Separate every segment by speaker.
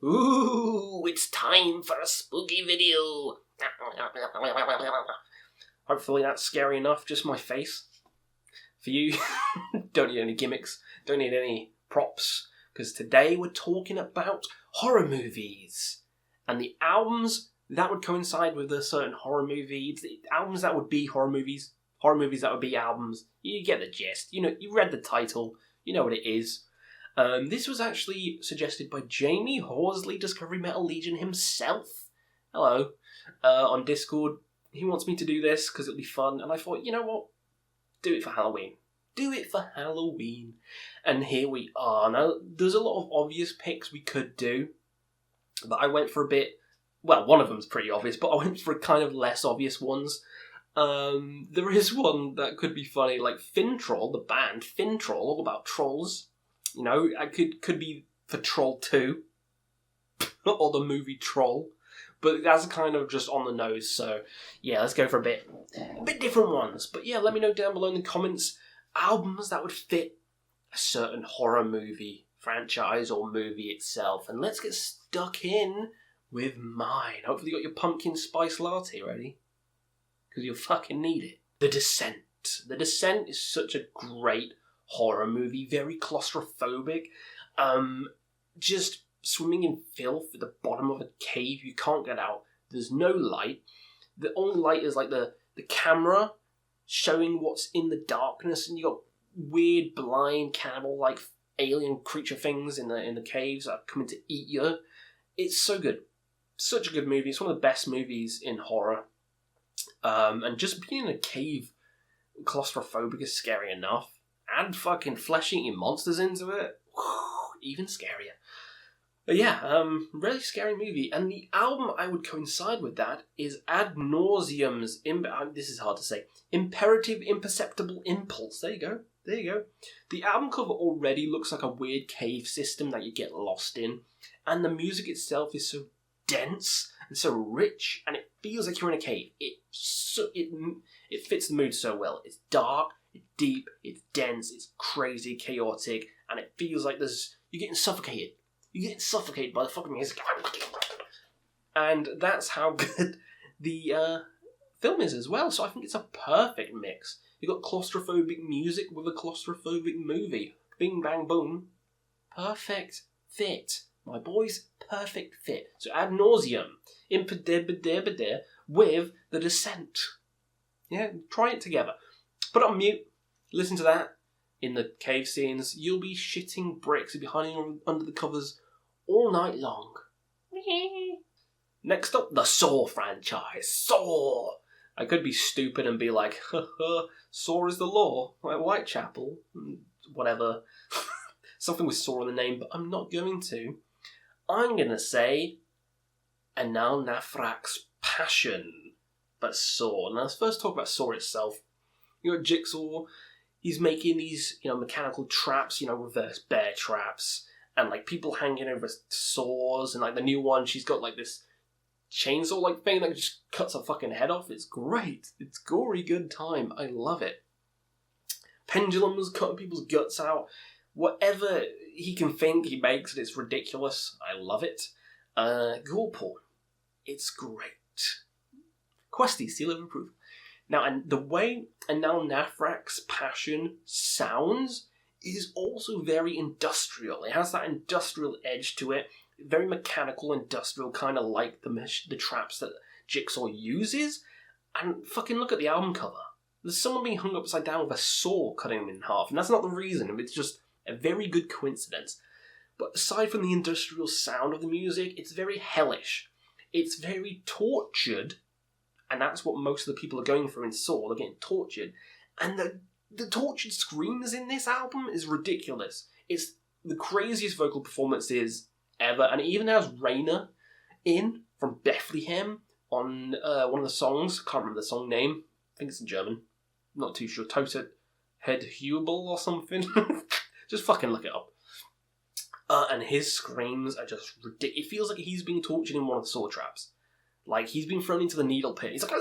Speaker 1: Ooh, it's time for a spooky video. Hopefully that's scary enough, just my face. For you, don't need any gimmicks, don't need any props, because today we're talking about horror movies. And the albums that would coincide with a certain horror movie, the albums that would be horror movies that would be albums. You get the gist. You know, you read the title, you know what it is. This was actually suggested by Jamie Horsley, Discovery Metal Legion himself. Hello. On Discord. He wants me to do this because it'll be fun. And I thought, you know what? Do it for Halloween. Do it for Halloween. And here we are. Now, there's a lot of obvious picks we could do. But I went for a bit... Well, one of them's pretty obvious, but I went for kind of less obvious ones. There is one that could be funny, like Fintroll, the band Fintroll, all about trolls. You know, I could be for Troll 2, or the movie Troll, but that's kind of just on the nose, so yeah, let's go for a bit different ones. But yeah, let me know down below in the comments, albums that would fit a certain horror movie, franchise, or movie itself, and let's get stuck in with mine. Hopefully you got your pumpkin spice latte ready, because you'll fucking need it. The Descent. The Descent is such a great horror movie, very claustrophobic, just swimming in filth at the bottom of a cave. You can't get out. There's no light. The only light is like the camera showing what's in the darkness, and you got weird, blind, cannibal-like alien creature things in the caves that are coming to eat you. It's so good. Such a good movie. It's one of the best movies in horror. And just being in a cave, claustrophobic, is scary enough. Add fucking flesh-eating monsters into it, even scarier. But yeah, really scary movie. And the album I would coincide with that is Ad Nauseum's, this is hard to say, Imperative Imperceptible Impulse. There you go. The album cover already looks like a weird cave system that you get lost in. And the music itself is so dense and so rich, and it feels like you're in a cave. It fits the mood so well. It's dark, it's deep, it's dense, it's crazy, chaotic, and it feels like you're getting suffocated. You're getting suffocated by the fucking music. And that's how good the film is as well. So I think it's a perfect mix. You've got claustrophobic music with a claustrophobic movie. Bing, bang, boom. Perfect fit. My boys, perfect fit. So Ad Nauseum, with The Descent. Yeah, try it together. Put it on mute, listen to that. In the cave scenes, you'll be shitting bricks. You'll be hiding under the covers all night long. Next up, the Saw franchise. Saw! I could be stupid and be like, Saw is the law, like Whitechapel, whatever. Something with Saw in the name, but I'm not going to. I'm going to say Anal Nafrak's Passion, but Saw. Now let's first talk about Saw itself. You got Jigsaw, he's making these, mechanical traps, reverse bear traps, and like people hanging over saws, and like the new one, she's got like this chainsaw-like thing that just cuts a fucking head off. It's great. It's gory good time. I love it. Pendulums cutting people's guts out. Whatever he can think, he makes it. It's ridiculous. I love it. Gore porn. It's great. Questy, seal of approval. Now, and the way Anal Nafrak's Passion sounds is also very industrial. It has that industrial edge to it. Very mechanical, industrial, kind of like the traps that Jigsaw uses. And fucking look at the album cover. There's someone being hung upside down with a saw cutting him in half. And that's not the reason. It's just a very good coincidence. But aside from the industrial sound of the music, it's very hellish. It's very tortured. And that's what most of the people are going for in Saw. They're getting tortured. And the tortured screams in this album is ridiculous. It's the craziest vocal performances ever. And it even has Rainer in from Bethlehem on one of the songs. Can't remember the song name. I think it's in German. Not too sure. Tote Head Hubel or something. Just fucking look it up. And his screams are just ridiculous. It feels like he's being tortured in one of the saw traps. Like, he's been thrown into the needle pit. He's like...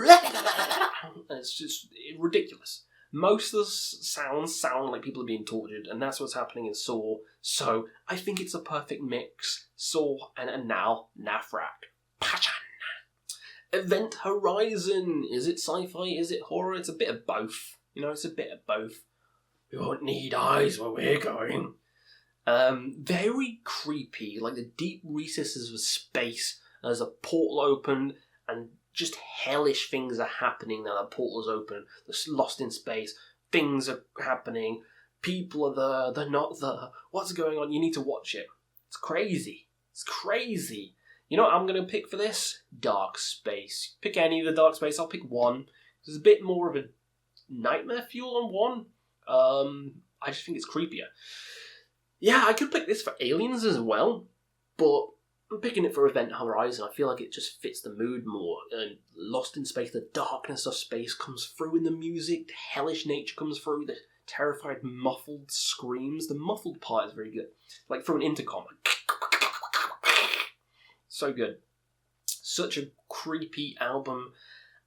Speaker 1: And it's just ridiculous. Most of the sounds sound like people are being tortured, and that's what's happening in Saw. So I think it's a perfect mix. Saw and now Nafrak. Pachan. Event Horizon. Is it sci-fi? Is it horror? It's a bit of both. It's a bit of both. We won't need eyes where we're going. Very creepy, like the deep recesses of space. There's a portal opened, and just hellish things are happening now that portal is open. They're lost in space. Things are happening. People are there. They're not there. What's going on? You need to watch it. It's crazy. It's crazy. You know what I'm going to pick for this? Dark Space. Pick any of the Dark Space. I'll pick one. There's a bit more of a nightmare fuel on one. I just think it's creepier. Yeah, I could pick this for Aliens as well, but I'm picking it for Event Horizon. I feel like it just fits the mood more. And Lost in Space, the darkness of space comes through in the music. The hellish nature comes through. The terrified, muffled screams. The muffled part is very good. Like through an intercom. So good. Such a creepy album.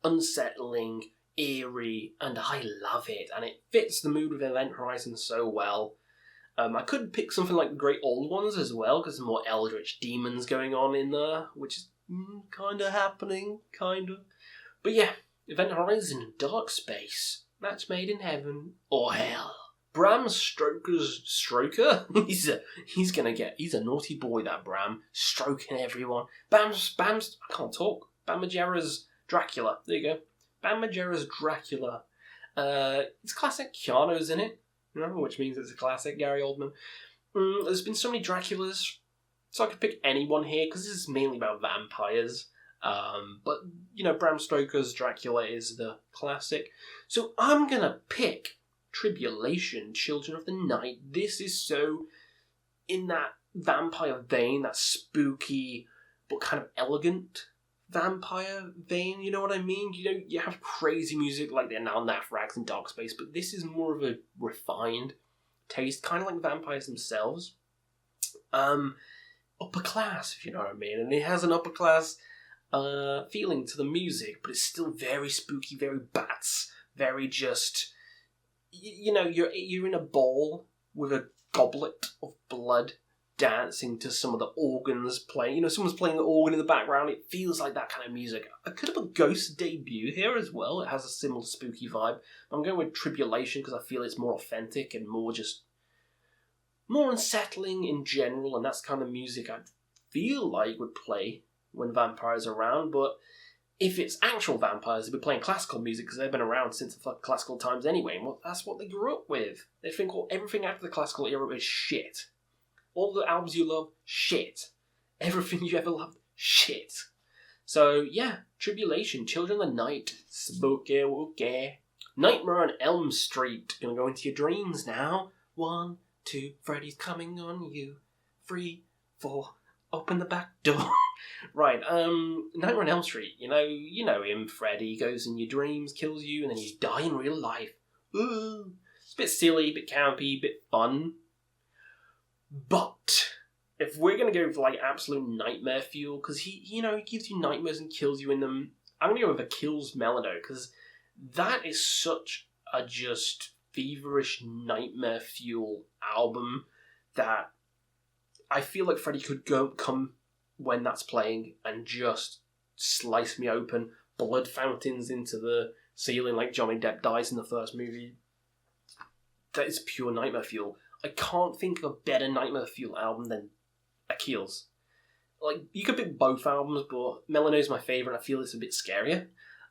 Speaker 1: Unsettling, eerie, and I love it. And it fits the mood of Event Horizon so well. I could pick something like the Great Old Ones as well, because there's more eldritch demons going on in there, which is kind of happening, kind of. But yeah, Event Horizon, Dark Space, match made in heaven or hell. Bram Stoker's Stroker? he's a naughty boy, that Bram, stroking everyone. I can't talk. Bam Margera's Dracula. There you go. Bam Margera's Dracula. It's classic. Keanu's in it. Which means it's a classic, Gary Oldman. There's been so many Draculas, so I could pick anyone here, because this is mainly about vampires. But, Bram Stoker's Dracula is the classic. So I'm going to pick Tribulation, Children of the Night. This is so in that vampire vein, that spooky but kind of elegant vampire vein, you know what I mean? You have crazy music like the now Nafrags and Dark Space, but this is more of a refined taste, kind of like vampires themselves. Upper class, if you know what I mean, and it has an upper class feeling to the music, but it's still very spooky, very bats, very just, you're in a bowl with a goblet of blood, dancing to some of the organs playing. Someone's playing the organ in the background. It feels like that kind of music. I could have a Ghost debut here as well. It has a similar spooky vibe. I'm going with Tribulation because I feel it's more authentic and more unsettling in general, and that's the kind of music I feel like would play when vampires are around. But if it's actual vampires, they'd be playing classical music because they've been around since the classical times anyway, and that's what they grew up with. They think everything after the classical era is shit. All the albums you love, shit. Everything you ever loved, shit. So, yeah, Tribulation, Children of the Night, spooky, wooky. Nightmare on Elm Street, gonna go into your dreams now. 1, 2, Freddy's coming on you. 3, 4, open the back door. Right, Nightmare on Elm Street, you know him, Freddy, goes in your dreams, kills you, and then you die in real life. Ooh. It's a bit silly, a bit campy, a bit fun. But if we're going to go for like absolute nightmare fuel, because he gives you nightmares and kills you in them, I'm going to go with a Kills Melody, because that is such a just feverish nightmare fuel album that I feel like Freddy could come when that's playing and just slice me open, blood fountains into the ceiling like Johnny Depp dies in the first movie. That is pure nightmare fuel. I can't think of a better Nightmare Fuel album than Achilles. Like, you could pick both albums, but Melanie is my favourite. I feel it's a bit scarier.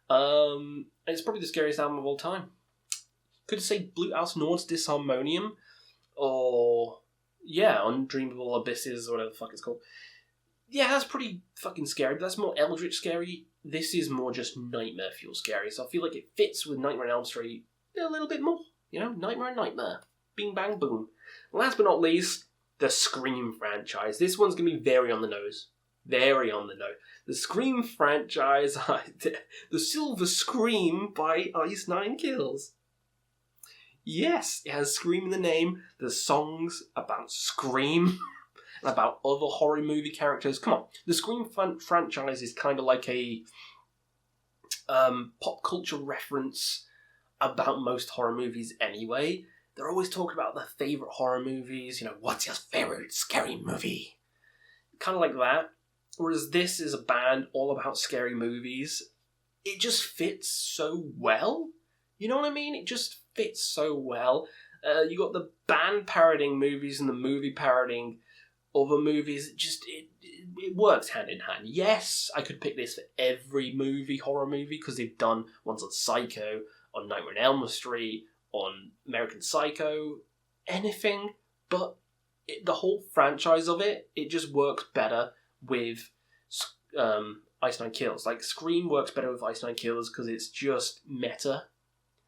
Speaker 1: And it's probably the scariest album of all time. Could say Blue House Nord's Disharmonium, or, Undreamable Abysses, or whatever the fuck it's called. Yeah, that's pretty fucking scary, but that's more Eldritch scary. This is more just Nightmare Fuel scary, so I feel like it fits with Nightmare on Elm Street a little bit more. Nightmare and Nightmare. Bing, bang, boom. Last but not least, the Scream franchise. This one's going to be very on the nose. Very on the nose. The Scream franchise, the Silver Scream by Ice Nine Kills. Yes, it has Scream in the name. There's songs about Scream and about other horror movie characters. Come on. The Scream franchise is kind of like a pop culture reference about most horror movies anyway. They're always talking about their favourite horror movies, what's your favourite scary movie? Kind of like that. Whereas this is a band all about scary movies. It just fits so well. You know what I mean? It just fits so well. You got the band parodying movies and the movie parodying other movies. It works hand in hand. Yes, I could pick this for every horror movie, because they've done ones on Psycho, on Nightmare on Elm Street, on American Psycho, anything. But the whole franchise of it just works better with Ice Nine Kills. Like, Scream works better with Ice Nine Kills because it's just meta,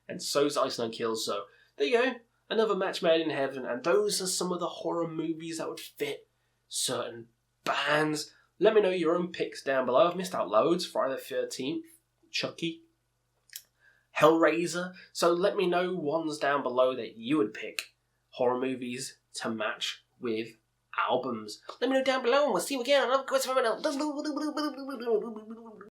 Speaker 1: and so's Ice Nine Kills. So there you go, another match made in heaven. And those are some of the horror movies that would fit certain bands. Let me know your own picks down below. I've missed out loads. Friday the 13th, Chucky, Hellraiser. So let me know ones down below that you would pick horror movies to match with albums. Let me know down below, and we'll see you again on another question.